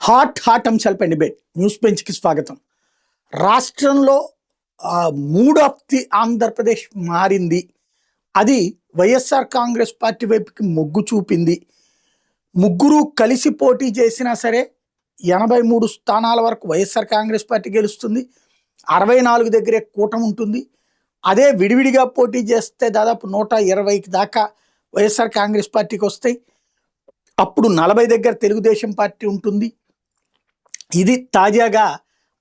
Hot అంశాలపై debate news బెంచ్కి స్వాగతం. రాష్ట్రంలో మూడ్ ఆఫ్ ది ఆంధ్రప్రదేశ్ మారింది. అది వైఎస్ఆర్ కాంగ్రెస్ పార్టీ వైపుకి మొగ్గు చూపింది. ముగ్గురు కలిసి పోటీ చేసినా సరే 83 స్థానాల వరకు వైఎస్ఆర్ కాంగ్రెస్ పార్టీ గెలుస్తుంది. 64 దగ్గరే కూటమి ఉంటుంది. అదే విడివిడిగా పోటీ చేస్తే దాదాపు 120 దాకా వైఎస్ఆర్ కాంగ్రెస్ పార్టీకి వస్తాయి. అప్పుడు 40 దగ్గర తెలుగుదేశం పార్టీ ఉంటుంది. ఇది తాజాగా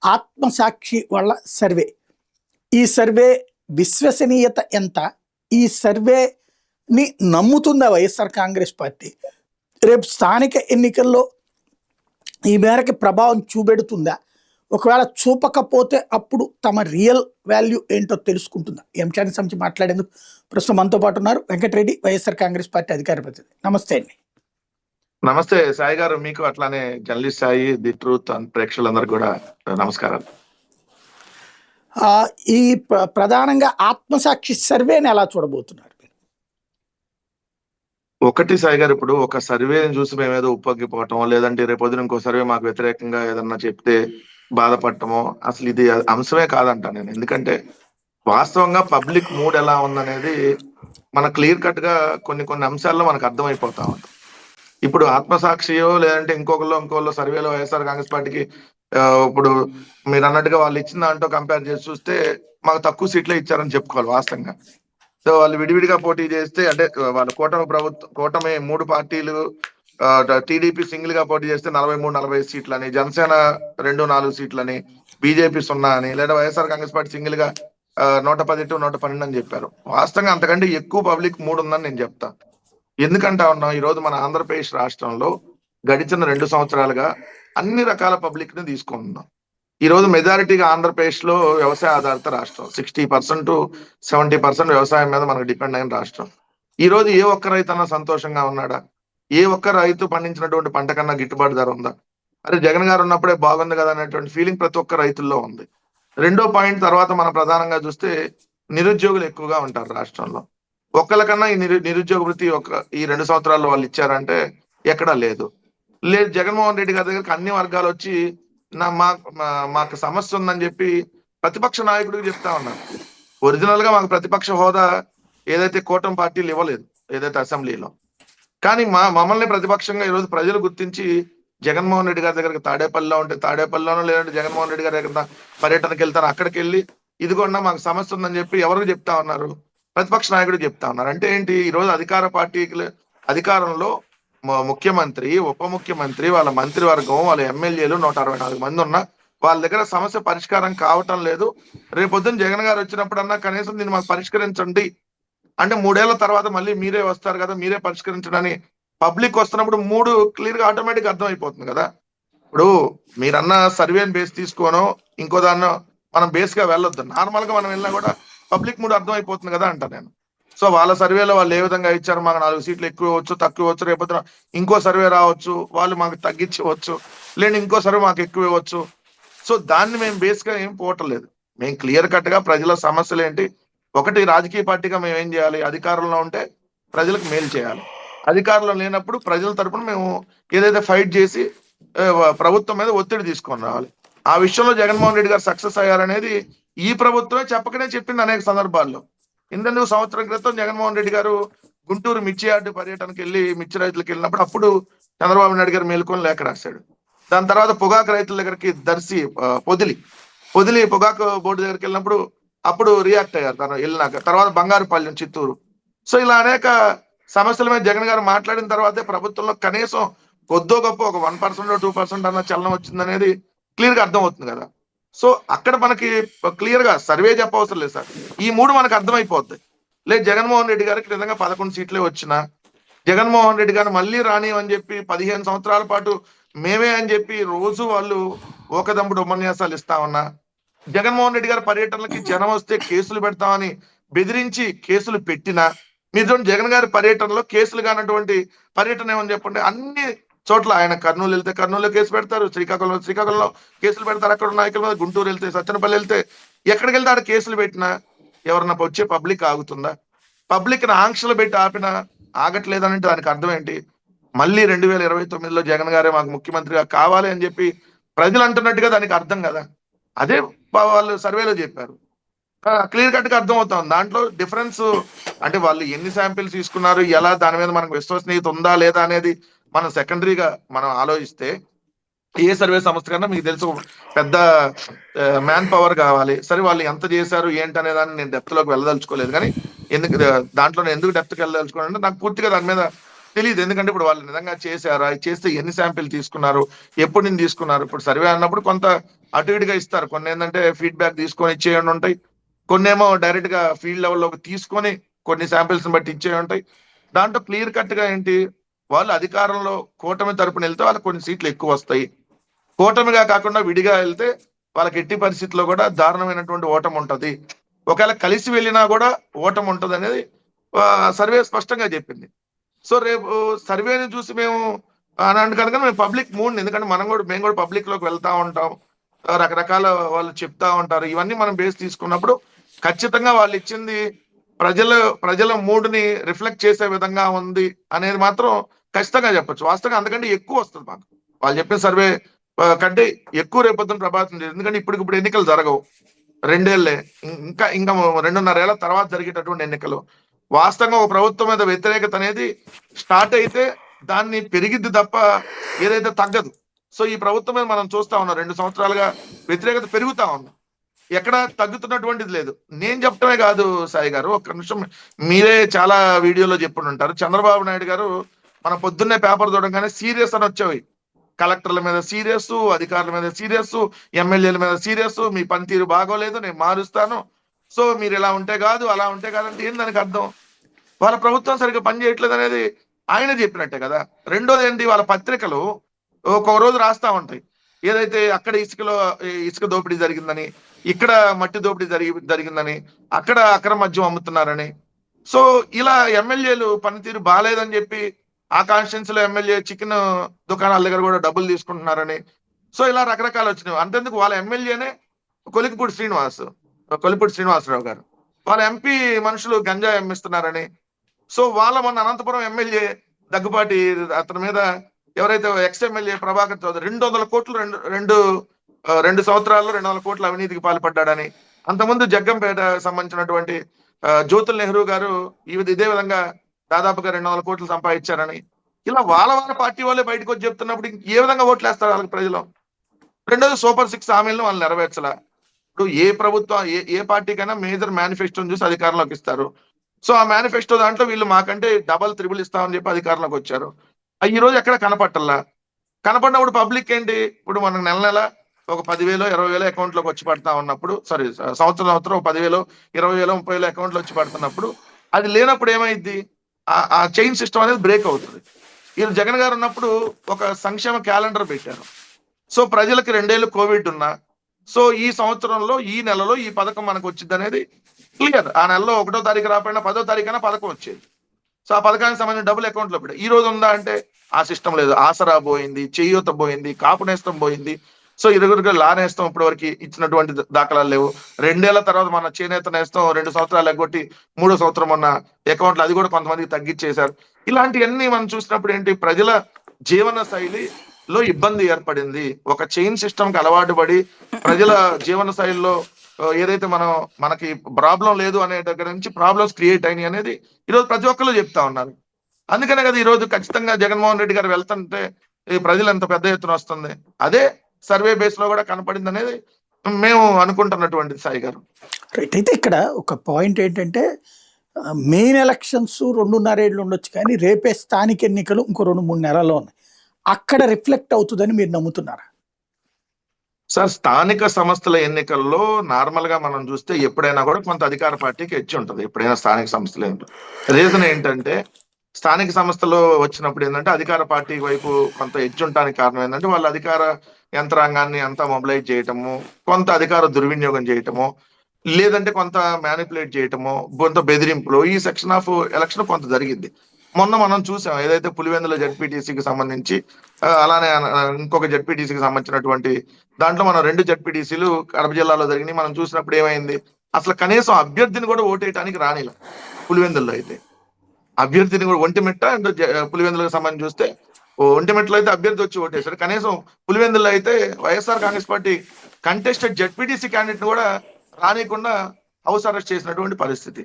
ఆత్మసాక్షి వాళ్ళ సర్వే. ఈ సర్వే విశ్వసనీయత ఎంత? ఈ సర్వేని నమ్ముతుందా వైఎస్ఆర్ కాంగ్రెస్ పార్టీ? రేపు స్థానిక ఎన్నికల్లో ఈ మేరకు ప్రభావం చూపెడుతుందా? ఒకవేళ చూపకపోతే అప్పుడు తమ రియల్ వాల్యూ ఏంటో తెలుసుకుంటుందా? ఈ అంశానికి సంబంధించి మాట్లాడేందుకు ప్రస్తుతం మనతో పాటు ఉన్నారు వెంకటరెడ్డి, వైఎస్ఆర్ కాంగ్రెస్ పార్టీ అధికార ప్రతినిధి. నమస్తే అండి. నమస్తే సాయి గారు, మీకు అట్లానే జర్నలిస్ట్ సాయి, ది ట్రూత్ ప్రేక్షకులందరూ కూడా నమస్కారాలు. ఈ ప్రధానంగా ఆత్మసాక్షి సర్వేని ఎలా చూడబోతున్నారు? ఒకటి సాయి గారు, ఇప్పుడు ఒక సర్వేని చూసి మేమేదో ఉప్పొంగిపోవటం, లేదంటే రేపొద్దున ఇంకో సర్వే మాకు వ్యతిరేకంగా ఏదన్నా చెప్తే బాధపడటమో, అసలు ఇది అంశమే కాదంట నేను. ఎందుకంటే వాస్తవంగా పబ్లిక్ మూడ్ ఎలా ఉందనేది మన క్లియర్ కట్ గా కొన్ని అంశాల్లో మనకు అర్థమైపోతా ఉంది. ఇప్పుడు ఆత్మసాక్షియో లేదంటే ఇంకోళ్ళు సర్వేలో వైఎస్ఆర్ కాంగ్రెస్ పార్టీకి ఇప్పుడు మీరు అన్నట్టుగా వాళ్ళు ఇచ్చిన దాంట్లో కంపేర్ చేసి చూస్తే మాకు తక్కువ సీట్లే ఇచ్చారని చెప్పుకోవాలి వాస్తవంగా. సో వాళ్ళు విడివిడిగా పోటీ చేస్తే, అంటే వాళ్ళ కూటమి 3 పార్టీలు, టీడీపీ సింగిల్ గా పోటీ చేస్తే 43-40 సీట్లని, జనసేన 2-4 సీట్లని, బీజేపీ 0 అని, లేదా వైఎస్ఆర్ కాంగ్రెస్ పార్టీ సింగిల్ గా 110-112 అని చెప్పారు. వాస్తవంగా అంతకంటే ఎక్కువ పబ్లిక్ మూడు ఉందని నేను చెప్తా. ఎందుకంటా ఉన్నాం, ఈ రోజు మన ఆంధ్రప్రదేశ్ రాష్ట్రంలో గడిచిన 2 సంవత్సరాలుగా అన్ని రకాల పబ్లిక్ ని తీసుకుంటున్నాం. ఈ రోజు మెజారిటీగా ఆంధ్రప్రదేశ్ లో వ్యవసాయ ఆధారిత రాష్ట్రం. 60-70% వ్యవసాయం మీద మనకు డిపెండ్ అయిన రాష్ట్రం. ఈ రోజు ఏ ఒక్క రైతు అన్నా సంతోషంగా ఉన్నాడా? ఏ ఒక్క రైతు పండించినటువంటి పంట కన్నా గిట్టుబాటు ధర ఉందా? అరే జగన్ గారు ఉన్నప్పుడే బాగుంది కదా అనేటువంటి ఫీలింగ్ ప్రతి ఒక్క రైతుల్లో ఉంది. రెండో పాయింట్ తర్వాత మనం ప్రధానంగా చూస్తే నిరుద్యోగులు ఎక్కువగా ఉంటారు రాష్ట్రంలో. ఒక్కరికన్నా ఈ నిరుద్యోగ వృత్తి ఈ 2 సంవత్సరాల్లో వాళ్ళు ఇచ్చారంటే ఎక్కడా లేదు. జగన్మోహన్ రెడ్డి గారి దగ్గరికి అన్ని వర్గాలు వచ్చి మాకు సమస్య ఉందని చెప్పి ప్రతిపక్ష నాయకుడికి చెప్తా ఉన్నారు. ఒరిజినల్ గా మాకు ప్రతిపక్ష హోదా ఏదైతే కూటమి పార్టీలు ఇవ్వలేదు, ఏదైతే అసెంబ్లీలో. కానీ మమ్మల్ని ప్రతిపక్షంగా ఈరోజు ప్రజలు గుర్తించి జగన్మోహన్ రెడ్డి గారి దగ్గరికి తాడేపల్లిలో ఉంటే తాడేపల్లిలోనో, లేదంటే జగన్మోహన్ రెడ్డి గారి దగ్గర పర్యటనకి వెళ్తారు, అక్కడికి వెళ్ళి ఇదిగోండా మాకు సమస్య ఉందని చెప్పి ఎవరికి చెప్తా ఉన్నారు? ప్రతిపక్ష నాయకుడు చెప్తా ఉన్నారు. అంటే ఏంటి? ఈ రోజు అధికార పార్టీకి అధికారంలో ముఖ్యమంత్రి, ఉప ముఖ్యమంత్రి, వాళ్ళ మంత్రివర్గం, వాళ్ళ ఎమ్మెల్యేలు 164 మంది ఉన్నా వాళ్ళ దగ్గర సమస్య పరిష్కారం కావటం లేదు. రేపొద్దున జగన్ గారు వచ్చినప్పుడన్నా కనీసం దీన్ని మాకు పరిష్కరించండి అంటే 3 ఏళ్ల తర్వాత మళ్ళీ మీరే వస్తారు కదా, మీరే పరిష్కరించడని పబ్లిక్ వస్తున్నప్పుడు 3 క్లియర్ గా ఆటోమేటిక్ అర్థమైపోతుంది కదా. ఇప్పుడు మీరన్న సర్వేని బేస్ తీసుకోనో ఇంకో దాన్నో మనం బేస్ గా వెళ్ళొద్దు. నార్మల్ గా మనం వెళ్ళినా కూడా పబ్లిక్ మూడు అర్థమైపోతుంది కదా అంట నేను. సో వాళ్ళ సర్వేలో వాళ్ళు ఏ విధంగా ఇచ్చారు, మాకు 4 సీట్లు ఎక్కువ ఇవ్వచ్చు, తక్కువ ఇవ్వచ్చు, రేపొద్దున ఇంకో సర్వే రావచ్చు, వాళ్ళు మాకు తగ్గించవచ్చు, లేని ఇంకో సర్వే మాకు ఎక్కువ ఇవ్వచ్చు. సో దాన్ని మేము బేస్ గా ఏం పోవట్లేదు. మేము క్లియర్ కట్ గా ప్రజల సమస్యలు ఏంటి, ఒకటి రాజకీయ పార్టీగా మేము ఏం చేయాలి, అధికారంలో ఉంటే ప్రజలకు మేలు చేయాలి, అధికారంలో లేనప్పుడు ప్రజల తరపున మేము ఏదైతే ఫైట్ చేసి ప్రభుత్వం మీద ఒత్తిడి తీసుకొని రావాలి. ఆ విషయంలో జగన్మోహన్ రెడ్డి గారు సక్సెస్ అయ్యారనేది ఈ ప్రభుత్వమే చెప్పకనే చెప్పింది అనేక సందర్భాల్లో. ఇందులో సంవత్సరం క్రితం జగన్మోహన్ రెడ్డి గారు గుంటూరు మిర్చి యార్డు పర్యటనకి వెళ్ళి మిర్చి రైతులకు వెళ్ళినప్పుడు అప్పుడు చంద్రబాబు నాయుడు గారు మేల్కొని లేఖ రాశాడు. దాని తర్వాత పొగాకు రైతుల దగ్గరికి పొదిలి పొగాకు బోర్డు దగ్గరికి వెళ్ళినప్పుడు అప్పుడు రియాక్ట్ అయ్యారు తను వెళ్ళినాక. తర్వాత బంగారుపాలెం, చిత్తూరు. సో ఇలా అనేక సమస్యల మీద జగన్ గారు మాట్లాడిన తర్వాతే ప్రభుత్వంలో కనీసం కొద్దో గొప్ప ఒక 1% 2% అన్న చలనం వచ్చిందనేది క్లియర్ గా అర్థం అవుతుంది కదా. సో అక్కడ మనకి క్లియర్ గా సర్వే చెప్పవసరం లేదు సార్, ఈ 3 మనకు అర్థమైపోద్ది. లేదు జగన్మోహన్ రెడ్డి గారికి నిజంగా 11 సీట్లే వచ్చినా, జగన్మోహన్ రెడ్డి గారు మళ్ళీ రాని అని చెప్పి 15 సంవత్సరాల పాటు మేమే అని చెప్పి రోజు వాళ్ళు ఓకదంపుడు ఉపన్యాసాలు ఇస్తా ఉన్నా, జగన్మోహన్ రెడ్డి గారి పర్యటనలకి జనం వస్తే కేసులు పెడతామని బెదిరించి కేసులు పెట్టినా, మీరు జగన్ గారి పర్యటనలో కేసులు కానటువంటి పర్యటన ఏమని చెప్పండి. అన్ని చోట్ల ఆయన కర్నూలు వెళ్తే కర్నూలులో కేసు పెడతారు, శ్రీకాకుళంలో కేసులు పెడతారు, అక్కడ నాయకుల మీద, గుంటూరు వెళ్తే, సత్తెనపల్లి వెళ్తే, ఎక్కడికి వెళ్తే ఆడ కేసులు పెట్టినా ఎవరన్నా వచ్చే పబ్లిక్ ఆగుతుందా? పబ్లిక్ ని ఆంక్షలు పెట్టి ఆపినా ఆగట్లేదనంటే దానికి అర్థం ఏంటి? మళ్ళీ 2029లో జగన్ గారే మాకు ముఖ్యమంత్రిగా కావాలి అని చెప్పి ప్రజలు అంటున్నట్టుగా దానికి అర్థం కదా. అదే వాళ్ళు సర్వేలో చెప్పారు. క్లియర్ కట్ గా అర్థం అవుతాం దాంట్లో డిఫరెన్స్. అంటే వాళ్ళు ఎన్ని శాంపిల్స్ తీసుకున్నారు, ఎలా, దాని మీద మనకు విశ్వసనీయత ఉందా లేదా అనేది మనం సెకండరీగా మనం ఆలోచిస్తే, ఏ సర్వే సంస్థ కన్నా మీకు తెలుసు పెద్ద మ్యాన్ పవర్ కావాలి. సరే వాళ్ళు ఎంత చేశారు ఏంటి అనే దాన్ని నేను డెప్త్ లోకి వెళ్ళదలుచుకోలేదు, కానీ ఎందుకు దాంట్లో నేను ఎందుకు డెప్త్కి వెళ్ళదలుచుకోవాలంటే నాకు పూర్తిగా దాని మీద తెలియదు. ఎందుకంటే ఇప్పుడు వాళ్ళు నిజంగా చేశారా, చేస్తే ఎన్ని శాంపిల్ తీసుకున్నారు, ఎప్పుడు నేను తీసుకున్నారు. ఇప్పుడు సర్వే అన్నప్పుడు కొంత అటు ఇటుగా ఇస్తారు. కొన్ని ఏంటంటే ఫీడ్బ్యాక్ తీసుకొని ఇచ్చేయండి ఉంటాయి, కొన్ని ఏమో డైరెక్ట్ గా ఫీల్డ్ లెవెల్లోకి తీసుకొని కొన్ని శాంపిల్స్ బట్టి ఇచ్చే ఉంటాయి. దాంట్లో క్లియర్ కట్ గా ఏంటి, వాళ్ళు అధికారంలో కూటమి తరపున వెళ్తే వాళ్ళకి కొన్ని సీట్లు ఎక్కువ వస్తాయి. కూటమిగా కాకుండా విడిగా వెళ్తే వాళ్ళకి ఎట్టి పరిస్థితుల్లో కూడా దారుణమైనటువంటి ఓటమి ఉంటది. ఒకవేళ కలిసి వెళ్ళినా కూడా ఓటమి ఉంటది అనేది సర్వే స్పష్టంగా చెప్పింది. సో రేపు సర్వేని చూసి మేము అని కనుక మేము పబ్లిక్ మూడ్, ఎందుకంటే మేము కూడా పబ్లిక్ లోకి వెళ్తా ఉంటాం, రకరకాల వాళ్ళు చెప్తా ఉంటారు. ఇవన్నీ మనం బేస్ తీసుకున్నప్పుడు ఖచ్చితంగా వాళ్ళు ఇచ్చింది ప్రజల మూడ్ ని రిఫ్లెక్ట్ చేసే విధంగా ఉంది అనేది మాత్రం ఖచ్చితంగా చెప్పొచ్చు. వాస్తవంగా అంతకంటే ఎక్కువ వస్తుంది మాకు వాళ్ళు చెప్పిన సర్వే కంటే ఎక్కువ రేపొద్దున ప్రభావితం లేదు. ఎందుకంటే ఇప్పుడు ఎన్నికలు జరగవు, 2 ఏళ్లే, ఇంకా ఇంకా 2.5 ఏళ్ల తర్వాత జరిగేటటువంటి ఎన్నికలు. వాస్తవంగా ఒక ప్రభుత్వం మీద వ్యతిరేకత అనేది స్టార్ట్ అయితే దాన్ని పెరిగిద్ది తప్ప ఏదైతే తగ్గదు. సో ఈ ప్రభుత్వం మీద మనం చూస్తా ఉన్నాం 2 సంవత్సరాలుగా వ్యతిరేకత పెరుగుతా ఉంది, ఎక్కడ తగ్గుతున్నటువంటిది లేదు. నేను చెప్పడమే కాదు సాయి గారు, ఒక్క నిమిషం, మీరే చాలా వీడియోలో చెప్పుంటారు. చంద్రబాబు నాయుడు గారు మన పొద్దున్నే పేపర్ చూడగానే సీరియస్ అని వచ్చేవి. కలెక్టర్ల మీద సీరియస్, అధికారుల మీద సీరియస్, ఎమ్మెల్యేల మీద సీరియస్, మీ పనితీరు బాగోలేదు నేను మారుస్తాను, సో మీరు ఇలా ఉంటే కాదు అలా ఉంటే కాదంటే ఏం దానికి అర్థం? వాళ్ళ ప్రభుత్వం సరిగ్గా పని చేయట్లేదు అనేది ఆయన చెప్పినట్టే కదా. రెండోది ఏంటి, వాళ్ళ పత్రికలు ఒక్కొక్క రోజు రాస్తా ఉంటాయి ఏదైతే అక్కడ ఇసుక దోపిడీ జరిగిందని, ఇక్కడ మట్టి దోపిడీ జరిగిందని, అక్కడ అక్రమ మద్యం అమ్ముతున్నారని. సో ఇలా ఎమ్మెల్యేలు పనితీరు బాగాలేదని చెప్పి ఆ కాన్స్టిట్యున్సీ లో ఎమ్మెల్యే చికెన్ దుకాణాల దగ్గర కూడా డబ్బులు తీసుకుంటున్నారని, సో ఇలా రకరకాలు వచ్చినాయి. అంతేందుకు వాళ్ళ ఎమ్మెల్యేనే కొలిపూడి శ్రీనివాసరావు గారు, వాళ్ళ ఎంపీ మనుషులు గంజాయి అమ్మిస్తున్నారని. సో వాళ్ళ మొన్న అనంతపురం ఎమ్మెల్యే దగ్గుపాటి అతని మీద ఎవరైతే ఎక్స్ ఎమ్మెల్యే ప్రభాకర్ చౌదరి 200 కోట్లు రెండు సంవత్సరాల్లో 200 కోట్ల అవినీతికి పాల్పడ్డాడని, అంతకుముందు జగ్గంపేట సంబంధించినటువంటి జ్యోతుల్ నెహ్రూ గారు ఇదే విధంగా దాదాపుగా 200 కోట్లు సంపాదించారని, ఇలా వాళ్ళ పార్టీ వాళ్ళే బయటకు వచ్చి చెప్తున్నప్పుడు ఏ విధంగా ఓట్లు వేస్తారు వాళ్ళకి ప్రజలు? రెండోది సూపర్ 6 హామీలను వాళ్ళు నెరవేర్చలా. ఇప్పుడు ఏ ప్రభుత్వం ఏ పార్టీకైనా మేజర్ మేనిఫెస్టోని చూసి అధికారంలోకి ఇస్తారు. సో ఆ మేనిఫెస్టో దాంట్లో వీళ్ళు మాకంటే డబల్ త్రిబుల్ ఇస్తామని చెప్పి అధికారంలోకి వచ్చారు. ఈ రోజు ఎక్కడ కనపట్టల్లా. కనపడినప్పుడు పబ్లిక్ ఏంటి, ఇప్పుడు మనకు నెల ఒక 10,000 20,000 అకౌంట్ లోకి వచ్చి పడతా ఉన్నప్పుడు, సారీ సంవత్సరం 10,000 20,000 30,000 అకౌంట్ లో వచ్చి పడుతున్నప్పుడు, అది లేనప్పుడు ఏమైంది, ఆ చైన్ సిస్టమ్ అనేది బ్రేక్ అవుతుంది. వీళ్ళు జగన్ గారు ఉన్నప్పుడు ఒక సంక్షేమ క్యాలెండర్ పెట్టారు. సో ప్రజలకు 2 ఏళ్ళు కోవిడ్ ఉన్నా, సో ఈ సంవత్సరంలో ఈ నెలలో ఈ పథకం మనకు వచ్చింది అనేది క్లియర్. ఆ నెలలో 1వ తారీఖు రాకపోయినా 10వ తారీఖున పథకం వచ్చేది. సో ఆ పథకానికి సంబంధించిన డబ్బులు అకౌంట్ లో పెట్టి ఈ రోజు ఉందా అంటే ఆ సిస్టమ్ లేదు. ఆసరా పోయింది, చేయూత పోయింది, కాపు నేస్తం పోయింది. సో ఇరుగురికి లా నేస్తం ఇప్పటి వరకు ఇచ్చినటువంటి దాఖలాలు లేవు. 2 ఏళ్ల తర్వాత మన చేనేత నేస్తం 2 సంవత్సరాలు ఎగ్గొట్టి 3వ సంవత్సరం ఉన్న అకౌంట్లు అది కూడా కొంతమందికి తగ్గించేశారు. ఇలాంటివన్నీ మనం చూసినప్పుడు ఏంటి, ప్రజల జీవన శైలిలో ఇబ్బంది ఏర్పడింది. ఒక చైన్ సిస్టమ్ కి అలవాటు పడి ప్రజల జీవన శైలిలో ఏదైతే మనకి ప్రాబ్లం లేదు అనే దగ్గర నుంచి ప్రాబ్లమ్స్ క్రియేట్ అయినాయి అనేది ఈరోజు ప్రతి ఒక్కరు చెప్తా ఉన్నారు. అందుకనే కదా ఈరోజు ఖచ్చితంగా జగన్మోహన్ రెడ్డి గారు వెళ్తుంటే ఈ ప్రజలు ఎంత పెద్ద ఎత్తున వస్తుంది. అదే సర్వే బేస్ లో కూడా కనపడింది అనేది మేము అనుకుంటున్నటువంటిది సాయి గారు. రైట్. అయితే ఇక్కడ ఒక పాయింట్ ఏంటంటే మెయిన్ ఎలక్షన్స్ 2.5 ఏళ్ళు ఉండొచ్చు, కానీ రేపే స్థానిక ఎన్నికలు ఇంకో 2-3 నెలల్లో ఉన్నాయి. అక్కడ రిఫ్లెక్ట్ అవుతుందని మీరు నమ్ముతున్నారా? సార్ స్థానిక సంస్థల ఎన్నికల్లో నార్మల్ గా మనం చూస్తే ఎప్పుడైనా కూడా కొంత అధికార పార్టీకి హెచ్చు ఉంటుంది. ఎప్పుడైనా స్థానిక సంస్థలు రీజన్ ఏంటంటే, స్థానిక సంస్థలు వచ్చినప్పుడు ఏంటంటే అధికార పార్టీ వైపు కొంత హెచ్చు ఉండడానికి కారణం ఏంటంటే వాళ్ళ అధికార యంత్రాంగాన్ని అంతా మొబిలైజ్ చేయటము, కొంత అధికార దుర్వినియోగం చేయటము, లేదంటే కొంత మ్యానిపులేట్ చేయటము, కొంత బెదిరింపులు, ఈ సెక్షన్ ఆఫ్ ఎలక్షన్ కొంత జరిగింది. మొన్న మనం చూసాం ఏదైతే పులివెందుల జడ్పీటీసీకి సంబంధించి అలానే ఇంకొక జడ్పీటీసీకి సంబంధించినటువంటి దాంట్లో మనం 2 జడ్పీటీసీలు కడప జిల్లాలో జరిగినాయి. మనం చూసినప్పుడు ఏమైంది, అసలు కనీసం అభ్యర్థిని కూడా ఓటేయడానికి రానిలా పులివెందుల్లో అయితే. అభ్యర్థిని కూడా ఒంటిమిట్ట అండ్ పులివెందులకు సంబంధించి చూస్తే ఒంటిమిట్టలో అయితే అభ్యర్థి వచ్చి ఓటేశాడు. కనీసం పులివెందుల్లో అయితే YSR Congress party contested ZPTC candidate కూడా రానియకుండా హౌస్ అరెస్ట్ చేసినటువంటి పరిస్థితి.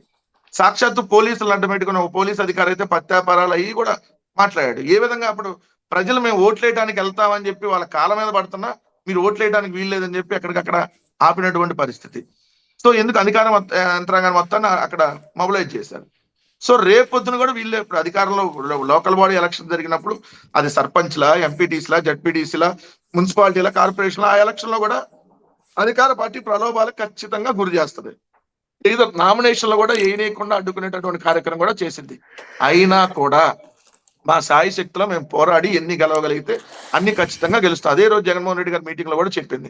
సాక్షాత్తు పోలీసులు అడ్డం పెట్టుకున్న ఒక పోలీస్ అధికారి అయితే పత్యాపారాలు అవి కూడా మాట్లాడాడు. ఏ విధంగా అప్పుడు ప్రజలు మేము ఓట్లేయడానికి వెళ్తామని చెప్పి వాళ్ళ కాళ్ళ మీద పడుతున్నా మీరు ఓట్లేయడానికి వీల్లేదని చెప్పి ఎక్కడికక్కడ ఆపినటువంటి పరిస్థితి. సో ఎందుకు అధికార యంత్రాంగాన్ని మొత్తాన్ని అక్కడ మొబిలైజ్ చేశారు. సో రేపొద్దున కూడా వీళ్ళే ఇప్పుడు అధికారంలో లోకల్ బాడీ ఎలక్షన్ జరిగినప్పుడు అది సర్పంచ్లా, ఎంపీటీసీలా, జడ్పీటీసీలా, మున్సిపాలిటీల, కార్పొరేషన్ల ఆ ఎలక్షన్ లో కూడా అధికార పార్టీ ప్రలోభాలకు ఖచ్చితంగా గురి చేస్తుంది. ఏదో నామినేషన్లు కూడా వేయనీయకుండా అడ్డుకునేటటువంటి కార్యక్రమం కూడా చేసింది. అయినా కూడా మా సాయి శక్తిలో మేము పోరాడి ఎన్ని గెలవగలిగితే అన్ని ఖచ్చితంగా గెలుస్తాం. అదే రోజు జగన్మోహన్ రెడ్డి గారి మీటింగ్ లో కూడా చెప్పింది,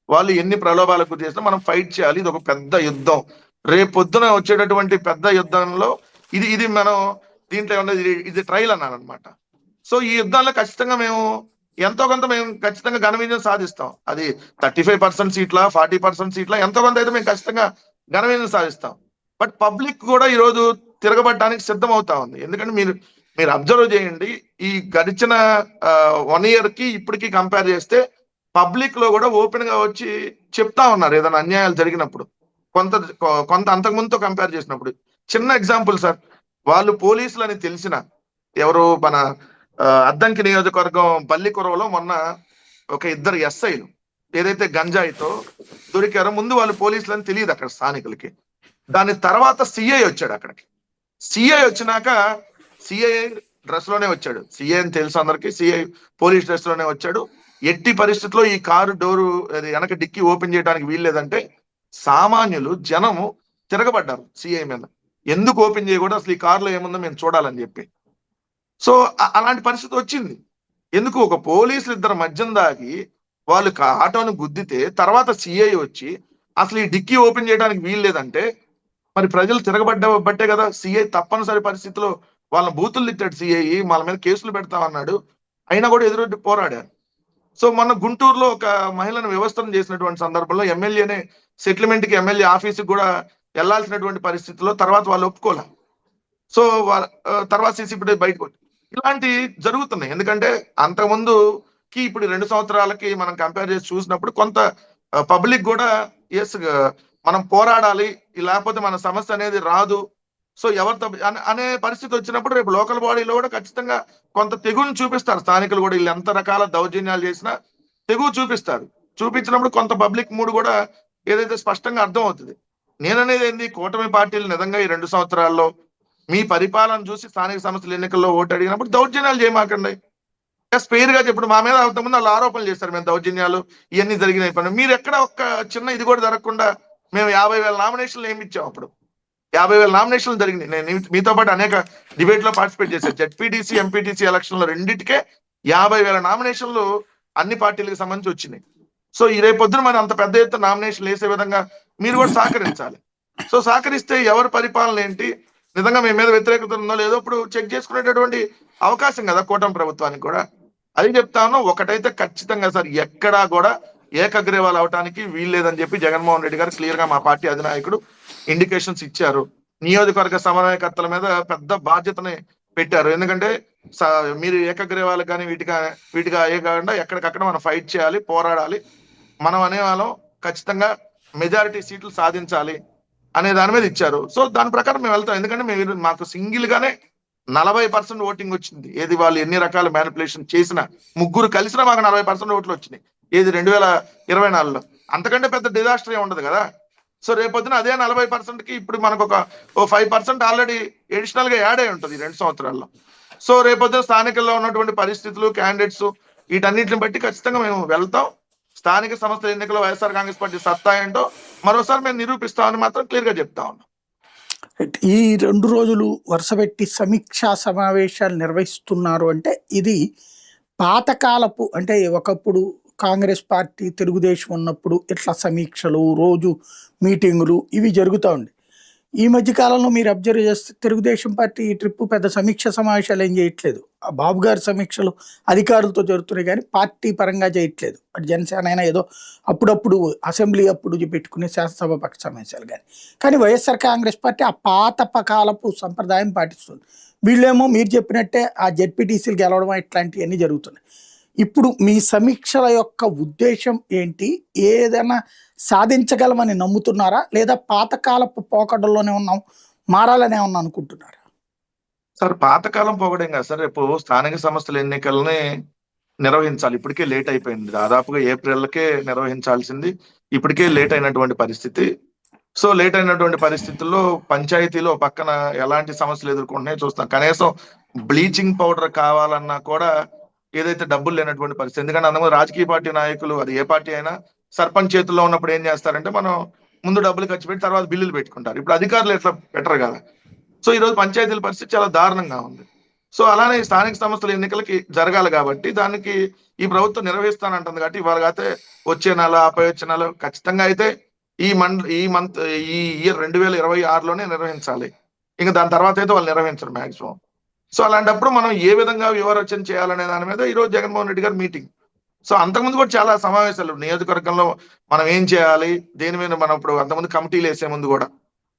వాళ్ళు ఎన్ని ప్రలోభాలకు గురి చేసినా మనం ఫైట్ చేయాలి, ఇది ఒక పెద్ద యుద్ధం, రేపొద్దున వచ్చేటటువంటి పెద్ద యుద్ధంలో ఇది మనం దీంట్లో ఉన్నది ఇది ట్రయల్ అన్నాను అనమాట. సో ఈ యుద్ధాల్లో ఖచ్చితంగా మేము ఎంతో కొంత మేము ఖచ్చితంగా ఘన విజయం సాధిస్తాం. అది 35% సీట్ల, 40% సీట్ల ఎంతో కొంత అయితే మేము ఖచ్చితంగా ఘన విజయం సాధిస్తాం. బట్ పబ్లిక్ కూడా ఈ రోజు తిరగబడడానికి సిద్ధం అవుతా ఉంది. ఎందుకంటే మీరు అబ్జర్వ్ చేయండి, ఈ గడిచిన 1 year కి ఇప్పటికి కంపేర్ చేస్తే పబ్లిక్ లో కూడా ఓపెన్ గా వచ్చి చెప్తా ఉన్నారు ఏదైనా అన్యాయాలు జరిగినప్పుడు. కొంత అంతకుముందుతో కంపేర్ చేసినప్పుడు చిన్న ఎగ్జాంపుల్ సార్, వాళ్ళు పోలీసులు అని తెలిసిన ఎవరు మన అద్దంకి నియోజకవర్గం బల్లికొరవలో మొన్న ఒక 2 ఎస్ఐలు ఏదైతే గంజాయితో దొరికారో ముందు వాళ్ళు పోలీసులు అని తెలియదు అక్కడ స్థానికులకి. దాని తర్వాత సిఐ వచ్చాడు అక్కడికి. సిఐ వచ్చినాక సిఐ డ్రెస్ లోనే వచ్చాడు. సిఐ అని తెలుసు అందరికి, సిఐ పోలీస్ డ్రెస్ లోనే వచ్చాడు. ఎట్టి పరిస్థితుల్లో ఈ కారు డోరు వెనక డిక్కి ఓపెన్ చేయడానికి వీల్లేదంటే సామాన్యులు జనము తిరగబడ్డారు సిఐ మీద. ఎందుకు ఓపెన్ చేయకూడదు, అసలు ఈ కారులో ఏముందో మేము చూడాలని చెప్పి. సో అలాంటి పరిస్థితి వచ్చింది. ఎందుకు ఒక పోలీసులు 2 మధ్యం దాగి వాళ్ళు ఆటోను గుద్దితే తర్వాత సిఐ వచ్చి అసలు ఈ డిక్కీ ఓపెన్ చేయడానికి వీల్లేదంటే మరి ప్రజలు తిరగబడ్డే కదా. సిఐ తప్పనిసరి పరిస్థితిలో వాళ్ళని బూతులు తిట్టాడు. సిఐ వాళ్ళ మీద కేసులు పెడతామన్నాడు, అయినా కూడా ఎదురొడ్డి పోరాడారు. సో మొన్న గుంటూరులో ఒక మహిళను వ్యవస్థను చేసినటువంటి సందర్భంలో ఎమ్మెల్యేనే సెటిల్మెంట్ కి ఎమ్మెల్యే ఆఫీస్కి కూడా వెళ్లాల్సినటువంటి పరిస్థితిలో తర్వాత వాళ్ళు ఒప్పుకోలే. సో తర్వాత సీసీపీ బయటకు ఇలాంటి జరుగుతున్నాయి. ఎందుకంటే అంతకుముందుకి ఇప్పుడు 2 సంవత్సరాలకి మనం కంపేర్ చేసి చూసినప్పుడు కొంత పబ్లిక్ కూడా ఎస్ మనం పోరాడాలి, లేకపోతే మన సమస్య అనేది రాదు, సో ఎవరితో అనే పరిస్థితి వచ్చినప్పుడు రేపు లోకల్ బాడీలో కూడా ఖచ్చితంగా కొంత తెగుని చూపిస్తారు స్థానికులు కూడా. వీళ్ళు ఎంత రకాల దౌర్జన్యాలు చేసినా తెగువ చూపిస్తారు. చూపించినప్పుడు కొంత పబ్లిక్ మూడు కూడా ఏదైతే స్పష్టంగా అర్థం అవుతుంది. నేననేది ఏంది, కూటమి పార్టీలు నిజంగా ఈ 2 సంవత్సరాల్లో మీ పరిపాలన చూసి స్థానిక సంస్థల ఎన్నికల్లో ఓటు అడిగినప్పుడు దౌర్జన్యాలు చేయమాకండి. స్పేర్ గా చెప్పడం మా మీద అంతకుముందు వాళ్ళు ఆరోపణలు చేస్తారు, మేము దౌర్జన్యాలు ఇవన్నీ జరిగినాయి పని. మీరు ఎక్కడ ఒక్క చిన్న ఇది కూడా జరగకుండా మేము 50,000 నామినేషన్లు ఏమి ఇచ్చాం. అప్పుడు 50,000 నామినేషన్లు జరిగినాయి. నేను మీతో పాటు అనేక డిబేట్ లో పార్టిసిపేట్ చేశాను. జెడ్పీటీసీ, ఎంపీటీసీ ఎలక్షన్లో రెండింటికే 50,000 నామినేషన్లు అన్ని పార్టీలకు సంబంధించి వచ్చినాయి. సో ఈ రేపొద్దున మరి అంత పెద్ద ఎత్తున నామినేషన్లు వేసే విధంగా మీరు కూడా సహకరించాలి. సో సహకరిస్తే ఎవరి పరిపాలన ఏంటి, నిజంగా మీ మీద వ్యతిరేకత ఉందో లేదో ఇప్పుడు చెక్ చేసుకునేటటువంటి అవకాశం కదా కూటమి ప్రభుత్వానికి కూడా. అది చెప్తాను. ఒకటైతే ఖచ్చితంగా సార్, ఎక్కడా కూడా ఏకగ్రీవాలు అవటానికి వీల్లేదని చెప్పి జగన్మోహన్ రెడ్డి గారు క్లియర్ గా మా పార్టీ అధినాయకుడు ఇండికేషన్స్ ఇచ్చారు. నియోజకవర్గ సమన్వయకర్తల మీద పెద్ద బాధ్యతని పెట్టారు. ఎందుకంటే మీరు ఏకగ్రీవాలు కానీ వీటిగా అయ్యే కాకుండా ఎక్కడికక్కడ మనం ఫైట్ చేయాలి, పోరాడాలి, మనం అనేవాళ్ళం ఖచ్చితంగా మెజారిటీ సీట్లు సాధించాలి అనే దాని మీద ఇచ్చారు. సో దాని ప్రకారం మేము వెళ్తాం. ఎందుకంటే మేము మాకు సింగిల్ గానే 40% ఓటింగ్ వచ్చింది. ఏది వాళ్ళు ఎన్ని రకాల మ్యానిపులేషన్ చేసినా, ముగ్గురు కలిసినా మాకు 40% ఓట్లు వచ్చినాయి. ఏది 2024లో. అంతకంటే పెద్ద డిజాస్టర్ ఉండదు కదా. సో రేపొద్దున అదే 40%కి ఇప్పుడు మనకు ఒక 5% ఆల్రెడీ ఎడిషనల్ గా యాడ్ అయి ఉంటుంది 2 సంవత్సరాల్లో. సో రేపొద్దున స్థానికల్లో ఉన్నటువంటి పరిస్థితులు, క్యాండిడేట్స్, వీటన్నిటిని బట్టి ఖచ్చితంగా మేము వెళ్తాం. స్థానిక సంస్థల ఎన్నికల్లో వైఎస్ఆర్ కాంగ్రెస్ పార్టీ సత్తా ఏంటో మరోసారి మేము నిరూపిస్తామని మాత్రం క్లియర్ గా చెప్తా ఉన్నాం. ఈ 2 రోజులు వరుసపెట్టి సమీక్షా సమావేశాలు నిర్వహిస్తున్నారు అంటే ఇది పాతకాలపు, అంటే ఒకప్పుడు కాంగ్రెస్ పార్టీ తెలుగుదేశం ఉన్నప్పుడు ఇట్లా సమీక్షలు, రోజు మీటింగులు ఇవి జరుగుతూ ఉండే. ఈ మధ్య కాలంలో మీరు అబ్జర్వ్ చేస్తే తెలుగుదేశం పార్టీ ఈ ట్రిప్ పెద్ద సమీక్ష సమావేశాలు ఏం చేయట్లేదు. ఆ బాబు గారి సమీక్షలు అధికారులతో జరుగుతున్నాయి కానీ పార్టీ పరంగా చేయట్లేదు. అటు జనసేన అయినా ఏదో అప్పుడప్పుడు అసెంబ్లీ అప్పుడు పెట్టుకునే శాసనసభ పక్ష సమావేశాలు కానీ వైఎస్ఆర్ కాంగ్రెస్ పార్టీ ఆ పాత కాలపు సంప్రదాయం పాటిస్తుంది. వీళ్ళేమో మీరు చెప్పినట్టే ఆ జెడ్పీటీసీలు గెలవడం ఇట్లాంటివన్నీ జరుగుతున్నాయి. ఇప్పుడు మీ సమీక్షల యొక్క ఉద్దేశం ఏంటి? ఏదైనా సాధించగలమని నమ్ముతున్నారా? లేదా పాతకాలపు పోకడల్లోనే ఉన్నాం, మారాలని ఏమన్నా అనుకుంటున్నారా? సార్ పాతకాలం పోవడం కాదు సార్. రేపు స్థానిక సంస్థల ఎన్నికల్ని నిర్వహించాలి. ఇప్పటికే లేట్ అయిపోయింది. దాదాపుగా ఏప్రిల్‌కే నిర్వహించాల్సింది. ఇప్పటికే లేట్ అయినటువంటి పరిస్థితి. సో, లేట్ అయినటువంటి పరిస్థితుల్లో పంచాయతీలో ఓ పక్కన ఎలాంటి సమస్యలు ఎదుర్కొంటున్నాయో చూస్తాం. కనీసం బ్లీచింగ్ పౌడర్ కావాలన్నా కూడా ఏదైతే డబ్బులు లేనటువంటి పరిస్థితి. ఎందుకంటే అంతకుముందు రాజకీయ పార్టీ నాయకులు, అది ఏ పార్టీ అయినా, సర్పంచ్ చేతుల్లో ఉన్నప్పుడు ఏం చేస్తారంటే, మనం ముందు డబ్బులు ఖర్చు పెట్టి తర్వాత బిల్లులు పెట్టుకుంటారు. ఇప్పుడు అధికారులు ఎట్లా పెట్టరు కదా! సో, ఈరోజు పంచాయతీల పరిస్థితి చాలా దారుణంగా ఉంది. సో, అలానే ఈ స్థానిక సంస్థల ఎన్నికలకి జరగాలి కాబట్టి, దానికి ఈ ప్రభుత్వం నిర్వహిస్తానంటుంది కాబట్టి, ఇవాళ కాతే వచ్చే నెల, ఆపై వచ్చే నెల ఖచ్చితంగా అయితే ఈ మంత్ ఈ ఇయర్ 2026లోనే నిర్వహించాలి. ఇంక దాని తర్వాత అయితే వాళ్ళు నిర్వహించరు మాక్సిమం. సో, అలాంటప్పుడు మనం ఏ విధంగా వ్యూహరచన చేయాలనే దాని మీద ఈరోజు జగన్మోహన్ రెడ్డి గారి మీటింగ్. సో, అంతకుముందు కూడా చాలా సమావేశాలు నియోజకవర్గంలో మనం ఏం చేయాలి? దేని మీద మనం ఇప్పుడు అంతకుముందు కమిటీలేసే ముందు గూడా.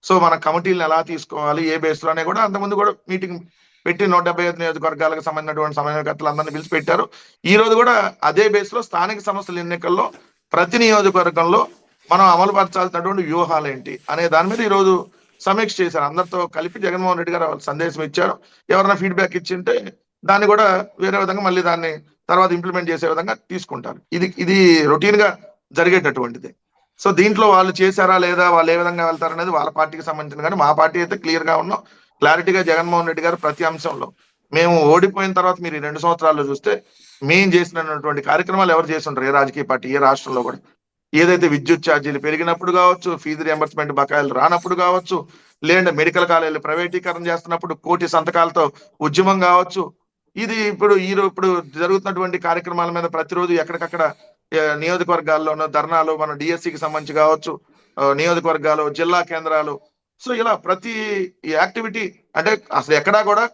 సో, మన కమిటీలను ఎలా తీసుకోవాలి? ఏ బేస్‌లోనే కూడా అంతకుముందు కూడా మీటింగ్ పెట్టి 175 నియోజకవర్గాలకు సంబంధించినటువంటి సమన్వయకర్తలందరిని పిలిచి పెట్టారు. ఈరోజు కూడా అదే బేస్‌లో స్థానిక సంస్థల ఎన్నికల్లో ప్రతి నియోజకవర్గంలో మనం అమలు పరచాల్సినటువంటి వ్యూహాలేంటి అనే దాని మీద ఈరోజు సమీక్ష చేశారు. అందరితో కలిపి జగన్మోహన్ రెడ్డి గారు సందేశం ఇచ్చారు. ఎవరైనా ఫీడ్‌బ్యాక్ ఇచ్చింటే దాన్ని కూడా వేరే విధంగా మళ్ళీ దాన్ని తర్వాత ఇంప్లిమెంట్ చేసే విధంగా తీసుకుంటారు. ఇది రొటీన్‌గా జరిగేటటువంటిదే. సో, దీంట్లో వాళ్ళు చేశారా లేదా? వాళ్ళు ఏ విధంగా వెళ్తారనేది వాళ్ళ పార్టీకి సంబంధించింది. కానీ మా పార్టీ అయితే క్లియర్‌గా ఉన్నాం. క్లారిటీగా జగన్మోహన్ రెడ్డి గారు ప్రతి అంశంలో మేము ఓడిపోయిన తర్వాత మీరు ఈ 2 సంవత్సరాల్లో చూస్తే మేము చేసినటువంటి కార్యక్రమాలు ఎవరు చేసుండరు. ఏ రాజకీయ పార్టీ, ఏ రాష్ట్రంలో కూడా. ఏదైతే విద్యుత్ ఛార్జీలు పెరిగినప్పుడు కావచ్చు, ఫీజు రియంబర్స్‌మెంట్ బకాయిలు రానప్పుడు కావచ్చు, లేదంటే మెడికల్ కాలేజీలు ప్రైవేటీకరణ చేస్తున్నప్పుడు కోటి సంతకాలతో ఉద్యమం కావచ్చు. ఇది ఇప్పుడు జరుగుతున్నటువంటి కార్యక్రమాల మీద ప్రతిరోజు ఎక్కడికక్కడ నియోజకవర్గాల్లోనూ ధర్నాలు, మన డీఎస్సీకి సంబంధించి కావచ్చు, నియోజకవర్గాలు, జిల్లా కేంద్రాలు. సో, ఇలా ప్రతి యాక్టివిటీ అంటే అసలు ఎక్కడా కూడా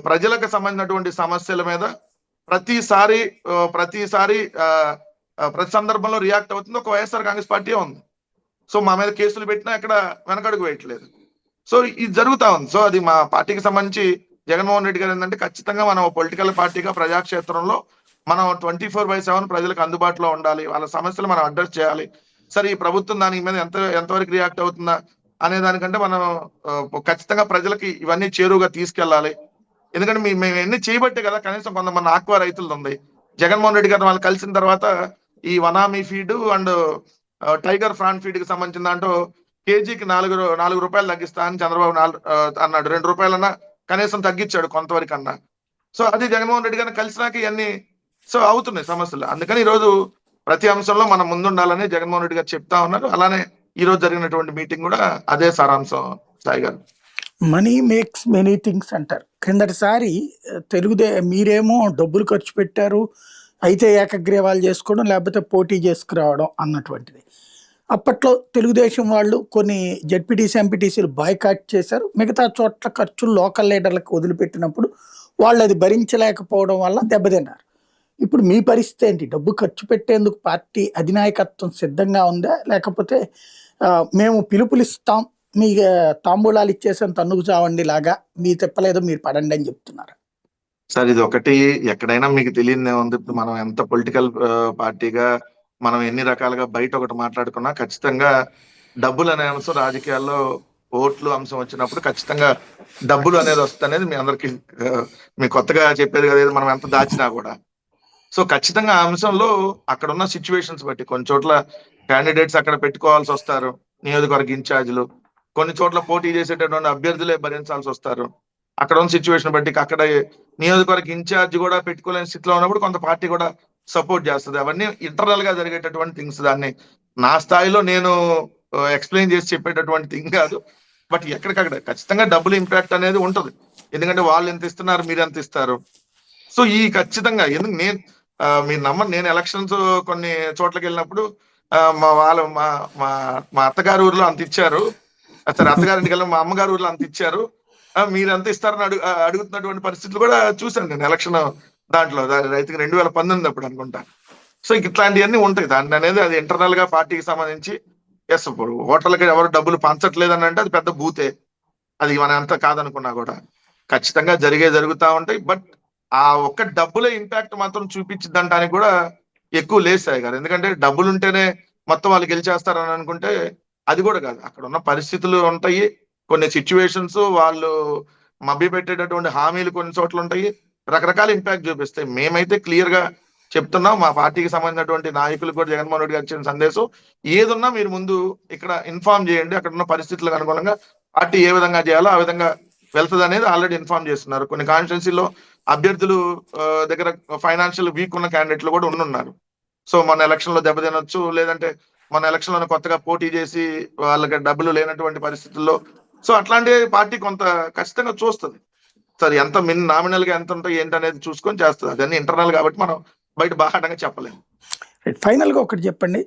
ప్రజలకు సంబంధించినటువంటి సమస్యల మీద ప్రతిసారి ప్రతిసారి ప్రతి సందర్భంలో రియాక్ట్ అవుతుంది ఒక వైఎస్ఆర్ కాంగ్రెస్ పార్టీ ఉంది. సో, మా మీద కేసులు పెట్టినా ఎక్కడ వెనకడుగు వేయట్లేదు. సో, ఇది జరుగుతా ఉంది. సో, అది మా పార్టీకి సంబంధించి జగన్మోహన్ రెడ్డి గారు ఏంటంటే ఖచ్చితంగా మనం పొలిటికల్ పార్టీగా ప్రజాక్షేత్రంలో మనం 24/7 ప్రజలకు అందుబాటులో ఉండాలి. వాళ్ళ సమస్యలు మనం అడ్రస్ చేయాలి. సరే, ఈ ప్రభుత్వం దాని మీద ఎంతవరకు రియాక్ట్ అవుతుందా అనే దానికంటే మనం ఖచ్చితంగా ప్రజలకి ఇవన్నీ చేరువుగా తీసుకెళ్ళాలి. ఎందుకంటే మేము ఎన్ని చేయబట్టే కదా కనీసం కొంతమంది ఆక్వా రైతులది ఉంది. జగన్మోహన్ రెడ్డి గారు వాళ్ళు కలిసిన తర్వాత ఈ vannamei feed and tiger prawn feed కి సంబంధించిన దాంట్లో కేజీకి 4 రూపాయలు తగ్గిస్తా అని చంద్రబాబు అన్నాడు. 2 రూపాయలన్నా కనీసం తగ్గించాడు కొంతవరకు అన్నా. సో, అది జగన్మోహన్ రెడ్డి గారిని కలిసినాక ఇవన్నీ సో అవుతున్నాయి సమస్యలు. అందుకని ఈరోజు ప్రతి అంశంలో మనం ముందుండాలని జగన్మోహన్ రెడ్డి గారు చెప్తా ఉన్నారు. అలానే ఈ రోజు జరిగినటువంటి మీటింగ్ కూడా అదే సారాంశం సాయి గారు. మనీ మేక్స్ మెనీ థింగ్స్ అంటారు. క్రిందటిసారి మీరేమో డబ్బులు ఖర్చు పెట్టారు, అయితే ఏకగ్రీవాలు చేసుకోవడం, లేకపోతే పోటీ చేసుకురావడం అన్నటువంటిది. అప్పట్లో తెలుగుదేశం వాళ్ళు కొన్ని జెడ్పీటీసీ, ఎంపీటీసీలు బాయ్కాట్ చేశారు. మిగతా చోట్ల ఖర్చులు లోకల్ లీడర్లకు వదిలిపెట్టినప్పుడు వాళ్ళు అది భరించలేకపోవడం వల్ల దెబ్బతిన్నారు. ఇప్పుడు మీ పరిస్థితి ఏంటి? డబ్బు ఖర్చు పెట్టేందుకు పార్టీ అధినాయకత్వం సిద్ధంగా ఉందా? లేకపోతే మేము పిలుపులిస్తాం, మీ తాంబూలాలు ఇచ్చేసాం తన్నుకు చావండి లాగా, మీ తిప్పలేదో మీరు పడండి అని చెప్తున్నారు? సార్, ఇది ఒకటి ఎక్కడైనా మీకు తెలియదే ఉంది. ఇప్పుడు మనం ఎంత పొలిటికల్ పార్టీగా మనం ఎన్ని రకాలుగా బయట ఒకటి మాట్లాడుకున్నా ఖచ్చితంగా డబ్బులు అనే అంశం రాజకీయాల్లో ఓట్లు అంశం వచ్చినప్పుడు ఖచ్చితంగా డబ్బులు అనేది వస్తుంది. మీ అందరికి మీ కొత్తగా చెప్పేది కదా, మనం ఎంత దాచినా కూడా. సో, ఖచ్చితంగా ఆ అంశంలో అక్కడ ఉన్న సిచ్యువేషన్స్ బట్టి కొన్ని చోట్ల క్యాండిడేట్స్ అక్కడ పెట్టుకోవాల్సి వస్తారు, నియోజకవర్గ ఇన్ఛార్జీలు. కొన్ని చోట్ల పోటీ చేసేటటువంటి అభ్యర్థులే భరించాల్సి వస్తారు. అక్కడ ఉన్న సిచ్యువేషన్ బట్టి అక్కడ నియోజకవర్గ ఇన్ఛార్జ్ కూడా పెట్టుకోలేని స్థితిలో ఉన్నప్పుడు కొంత పార్టీ కూడా సపోర్ట్ చేస్తుంది. అవన్నీ ఇంటర్నల్ గా జరిగేటటువంటి థింగ్స్. దాన్ని నా స్థాయిలో నేను ఎక్స్ప్లెయిన్ చేసి చెప్పేటటువంటి థింగ్ కాదు. బట్ ఎక్కడికక్కడ ఖచ్చితంగా డబ్బులు ఇంపాక్ట్ అనేది ఉంటది. ఎందుకంటే వాళ్ళు ఎంత ఇస్తున్నారు, మీరు ఎంత ఇస్తారు. సో, ఈ ఖచ్చితంగా ఎందుకు మీరు నమ్మరు, నేను ఎలక్షన్స్ కొన్ని చోట్లకి వెళ్ళినప్పుడు మా వాళ్ళు మా అత్తగారి ఊర్లో అంత ఇచ్చారు, సరే అత్తగారింటికి వెళ్ళి మా అమ్మగారి ఊర్లో అంత ఇచ్చారు, మీరు ఎంత ఇస్తారని అడుగుతున్నటువంటి పరిస్థితులు కూడా చూశాను నేను ఎలక్షన్ దాంట్లో. రైతుకి 2019 అప్పుడు అనుకుంటా. సో, ఇట్లాంటివన్నీ ఉంటాయి. దాన్ని అనేది అది ఇంటర్నల్ గా పార్టీకి సంబంధించి ఇప్పుడు ఓటర్లకి ఎవరు డబ్బులు పంచట్లేదని అంటే అది పెద్ద బూతే. అది మనం ఎంత కాదనుకున్నా కూడా. ఖచ్చితంగా జరుగుతూ ఉంటాయి. బట్ ఆ ఒక్క డబ్బులే ఇంపాక్ట్ మాత్రం చూపించిద్దంటానికి కూడా ఎక్కువ లేదు సాయి గారు. ఎందుకంటే డబ్బులు ఉంటేనే మొత్తం వాళ్ళు గెలిచేస్తారని అనుకుంటే అది కూడా కాదు. అక్కడ ఉన్న పరిస్థితులు ఉంటాయి, కొన్ని సిచ్యువేషన్స్, వాళ్ళు మభ్యపెట్టేటటువంటి హామీలు కొన్ని చోట్ల ఉంటాయి, రకరకాల ఇంపాక్ట్ చూపిస్తాయి. మేమైతే క్లియర్ గా చెప్తున్నాం, మా పార్టీకి సంబంధించినటువంటి నాయకులు కూడా జగన్మోహన్ రెడ్డి గారు ఇచ్చిన సందేశం, ఏదున్నా మీరు ముందు ఇక్కడ ఇన్ఫార్మ్ చేయండి, అక్కడ ఉన్న పరిస్థితులకు అనుగుణంగా పార్టీ ఏ విధంగా చేయాలో ఆ విధంగా వెళ్తుంది అనేది ఆల్రెడీ ఇన్ఫార్మ్ చేస్తున్నారు. కొన్ని కాన్స్టిట్యున్సీలో అభ్యర్థులు దగ్గర ఫైనాన్షియల్ వీక్ ఉన్న క్యాండిడేట్లు కూడా ఉన్నారు. సో మన ఎలక్షన్ లో దెబ్బతినొచ్చు, లేదంటే మన ఎలక్షన్ లో కొత్తగా పోటీ చేసి వాళ్ళకి డబ్బులు లేనటువంటి పరిస్థితుల్లో, సో అట్లాంటి పార్టీ కొంత ఖచ్చితంగా చూస్తుంది. సరే ఎంత నామినల్ గా ఎంత ఉంటాయి ఏంటి అనేది చూసుకొని చేస్తుంది. అదన్నీ ఇంటర్నల్ కాబట్టి మనం బయట బాహాటంగా చెప్పలేము. ఫైనల్గా ఒకటి చెప్పండి,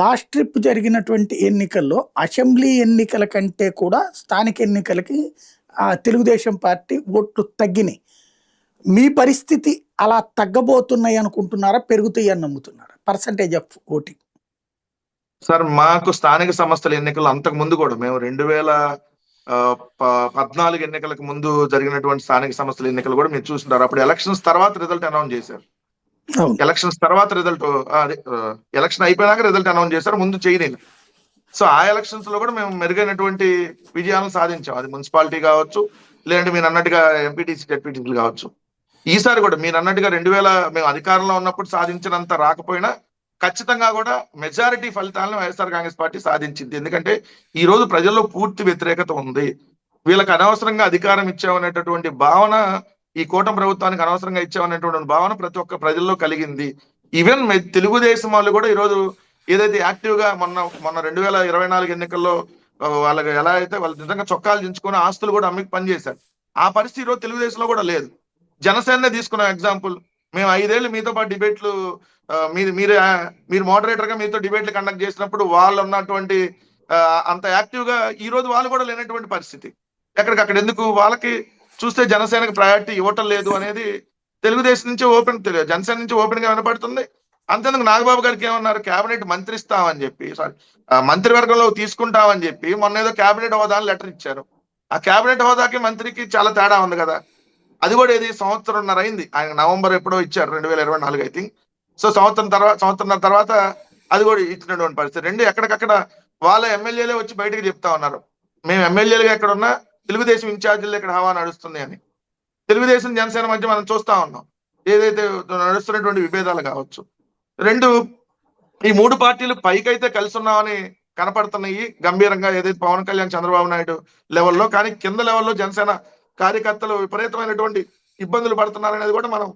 లాస్ట్ ట్రిప్ జరిగినటువంటి ఎన్నికల్లో అసెంబ్లీ ఎన్నికల కంటే కూడా స్థానిక ఎన్నికలకి తెలుగుదేశం పార్టీ ఓట్లు తగ్గినాయి. మీ పరిస్థితి అలా తగ్గబోతున్నాయి అనుకుంటున్నారా, పెరుగుతాయి అని నమ్ముతున్నారా పర్సంటేజ్ ఆఫ్ ఓటింగ్? సార్ మాకు స్థానిక సంస్థల ఎన్నికలు అంతకు ముందు కూడా మేము 2014 ఎన్నికలకు ముందు జరిగినటువంటి స్థానిక సంస్థల ఎన్నికలు కూడా మీరు చూస్తుంటారు. అప్పుడు ఎలక్షన్స్ తర్వాత రిజల్ట్ అనౌన్స్ చేశారు. ఎలక్షన్స్ తర్వాత రిజల్ట్ ఎలక్షన్ అయిపోయినాక రిజల్ట్ అనౌన్స్ చేశారు, ముందు చేయలేదు. సో ఆ ఎలక్షన్స్ లో కూడా మేము మెరుగైనటువంటి విజయాలను సాధించాం. అది మున్సిపాలిటీ కావచ్చు, లేదంటే మీరు అన్నట్టుగా ఎంపీటీసీ జెడ్పీటీసీలు కావచ్చు. ఈసారి కూడా మీరు అన్నట్టుగా మేము అధికారంలో ఉన్నప్పుడు సాధించినంత రాకపోయినా ఖచ్చితంగా కూడా మెజారిటీ ఫలితాలను వైఎస్ఆర్ కాంగ్రెస్ పార్టీ సాధించింది. ఎందుకంటే ఈ రోజు ప్రజల్లో పూర్తి వ్యతిరేకత ఉంది. వీళ్ళకి అనవసరంగా అధికారం ఇచ్చామనేటటువంటి భావన, ఈ కూటమి ప్రభుత్వానికి అనవసరంగా ఇచ్చామనేటువంటి భావన ప్రతి ఒక్క ప్రజల్లో కలిగింది. ఈవెన్ తెలుగుదేశం వాళ్ళు కూడా ఈరోజు ఏదైతే యాక్టివ్ గా మొన్న 2024 ఎన్నికల్లో వాళ్ళకి ఎలా అయితే వాళ్ళు నిజంగా చొక్కాలు దించుకొని ఆస్తులు కూడా అమ్మికి పనిచేశారు, ఆ పరిస్థితి ఈరోజు తెలుగుదేశంలో కూడా లేదు. జనసేన తీసుకున్న ఎగ్జాంపుల్, మేము 5 ఏళ్ళు మీతో పాటు డిబేట్లు మీరు మోడరేటర్ గా మీతో డిబేట్లు కండక్ట్ చేసినప్పుడు వాళ్ళు ఉన్నటువంటి అంత యాక్టివ్ గా ఈ రోజు వాళ్ళు కూడా లేనటువంటి పరిస్థితి. ఎక్కడికక్కడ ఎందుకు వాళ్ళకి చూస్తే జనసేనకు ప్రయారిటీ ఇవ్వటం లేదు అనేది తెలుగుదేశం నుంచి జనసేన నుంచి ఓపెన్ గా వినపడుతుంది. అంతేందుకు నాగబాబు గారికి ఏమన్నారు, కేబినెట్ మంత్రి ఇస్తామని చెప్పి, మంత్రివర్గంలో తీసుకుంటామని చెప్పి మొన్న ఏదో కేబినెట్ హోదా లెటర్ ఇచ్చారు. ఆ కేబినెట్ హోదాకి మంత్రికి చాలా తేడా ఉంది కదా. అది కూడా ఏది సంవత్సరంన్నర అయింది, ఆయన నవంబర్ ఎప్పుడో ఇచ్చారు 2024 ఐ థింక్. సో సంవత్సరంన్నర తర్వాత అది కూడా ఇచ్చినటువంటి పరిస్థితి. రెండు ఎక్కడికక్కడ వాళ్ళ ఎమ్మెల్యేలే వచ్చి బయటకు చెప్తా ఉన్నారు, మేము ఎమ్మెల్యేలుగా ఎక్కడ ఉన్నా తెలుగుదేశం ఇన్ఛార్జీలు ఇక్కడ హవా నడుస్తుంది అని. తెలుగుదేశం జనసేన మధ్య మనం చూస్తా ఉన్నాం ఏదైతే నడుస్తున్నటువంటి విభేదాలు కావచ్చు. రెండు, ఈ మూడు పార్టీలు పైకైతే కలిసి ఉన్నామని కనపడుతున్నాయి గంభీరంగా, ఏదైతే పవన్ కళ్యాణ్ చంద్రబాబు నాయుడు లెవెల్లో, కానీ కింద లెవెల్లో జనసేన కార్యకర్తలు విపరీతమైనటువంటి ఇబ్బందులు పడుతున్నారనేది కూడా మనం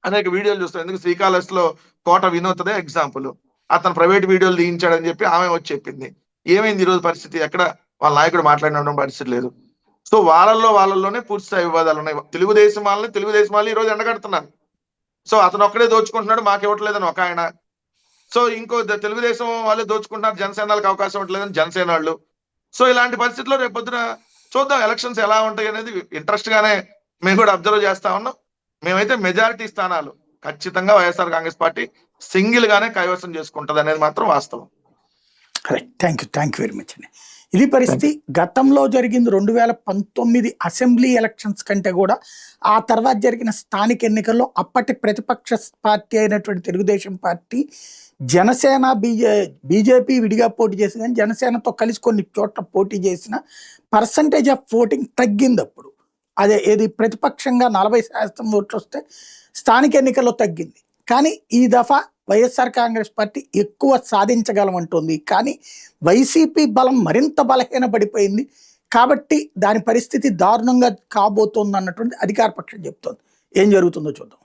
అనేక వీడియోలు చూస్తాం. ఎందుకు శ్రీకాళహస్తిలో కోట వినోద్ ఎగ్జాంపుల్, అతను ప్రైవేట్ వీడియోలు తీయించాడని చెప్పి ఆమె వచ్చి చెప్పింది. ఏమైంది ఈరోజు పరిస్థితి? ఎక్కడ వాళ్ళ నాయకుడు మాట్లాడిన పరిస్థితి లేదు. సో వాళ్ళలోనే పూర్తి స్థాయి వివాదాలు ఉన్నాయి. తెలుగుదేశం వాళ్ళు ఈ రోజు ఎండగడుతున్నారు. సో అతను ఒక్కడే దోచుకుంటున్నాడు, మాకు ఇవ్వట్లేదని ఒక ఆయన. సో ఇంకో తెలుగుదేశం వాళ్ళే దోచుకుంటున్నారు, జనసేనలకు అవకాశం ఇవ్వట్లేదని జనసేన వాళ్ళు. సో ఇలాంటి పరిస్థితుల్లో రేపు పొద్దున చూద్దాం ఎలక్షన్స్ ఎలా ఉంటాయి అనేది ఇంట్రెస్ట్ గానే మేము కూడా అబ్జర్వ్ చేస్తా ఉన్నాం. మేమైతే మెజారిటీ స్థానాలు ఖచ్చితంగా వైఎస్ఆర్ కాంగ్రెస్ పార్టీ సింగిల్ గానే కైవసం చేసుకుంటది అనేది మాత్రం వాస్తవం. థ్యాంక్ యూ వెరీ మచ్ అండి. ఇది పరిస్థితి. గతంలో జరిగింది 2019 అసెంబ్లీ ఎలక్షన్స్ కంటే కూడా ఆ తర్వాత జరిగిన స్థానిక ఎన్నికల్లో అప్పటి ప్రతిపక్ష పార్టీ అయినటువంటి తెలుగుదేశం పార్టీ జనసేన బీజేపీ విడిగా పోటీ చేసింది, కానీ జనసేనతో కలిసి కొన్ని చోట్ల పోటీ చేసిన పర్సంటేజ్ ఆఫ్ ఓటింగ్ తగ్గింది. అప్పుడు అదే ఏది ప్రతిపక్షంగా 40% ఓట్లు వస్తే స్థానిక ఎన్నికల్లో తగ్గింది. కానీ ఈ దఫా వైఎస్ఆర్ కాంగ్రెస్ పార్టీ ఎక్కువ సాధించగలమంటుంది, కానీ వైసీపీ బలం మరింత బలహీనపడిపోయింది. కాబట్టి దాని పరిస్థితి దారుణంగా కాబోతోంది అన్నటువంటి అధికార పక్షం చెప్తోంది. ఏం జరుగుతుందో చూద్దాం.